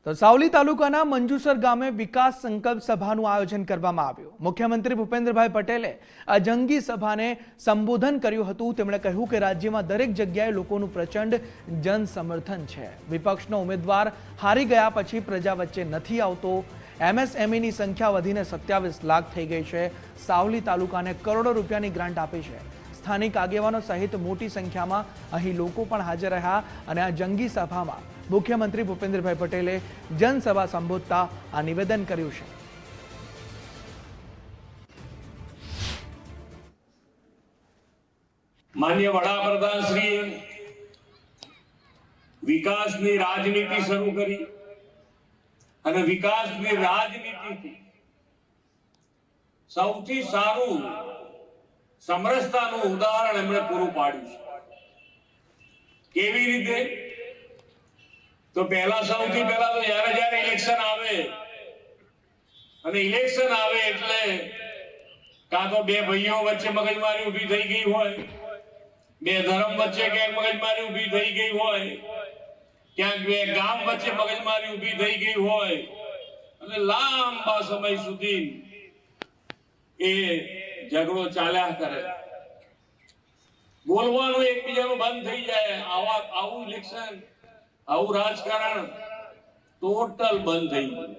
તો સાવલી તાલુકાના મંજુસર ગામે વિકાસ સંકલ્પ સભાનું આયોજન કરવામાં આવ્યું। મુખ્યમંત્રી ભૂપેન્દ્રભાઈ પટેલે આ જંગી સભાને સંબોધન કર્યું હતું। તેમણે કહ્યું કે રાજ્યમાં દરેક જગ્યાએ લોકોનું પ્રચંડ જન સમર્થન છે। વિપક્ષનો ઉમેદવાર હારી ગયા પછી પ્રજા વચ્ચે નથી આવતો। એમએસએમઈની સંખ્યા વધીને 27 લાખ થઈ ગઈ છે। સાવલી તાલુકાને કરોડો રૂપિયાની ગ્રાન્ટ આપી છે। સ્થાનિક આગેવાનો સહિત મોટી સંખ્યામાં અહીં લોકો પણ હાજર રહ્યા અને આ જંગી સભામાં મુખ્યમંત્રી ભૂપેન્દ્રભાઈ પટેલે જનસભા સંબોધતા આ નિવેદન કર્યું છે। માનनीय વડાપ્રધાન શ્રી વિકાસની રાજનીતિ શરૂ કરી અને વિકાસની રાજનીતિથી સૌથી સારું સમરસતાનું ઉદાહરણ એમણે પૂરું પાડ્યું છે। કેવી રીતે? તો સૌથી પહેલા તો જ્યારે ઇલેક્શન આવે અને ઇલેક્શન આવે એટલે કાં તો બે ભાઈઓ વચ્ચે મગજમારી ઊભી થઈ ગઈ હોય, બે ધર્મ વચ્ચે ક્યાંક મગજમારી ઊભી થઈ ગઈ હોય, ક્યાંક બે ગામ વચ્ચે મગજમારી ઊભી થઈ ગઈ હોય અને લાંબા સમય સુધી એ ઝઘડો ચાલ્યા કરે, બોલવાનું એકબીજાનું બંધ થઈ જાય। આવું ઇલેક્શન, આવું રાજકારણ ટોટલ બંધ થઈ ગયું।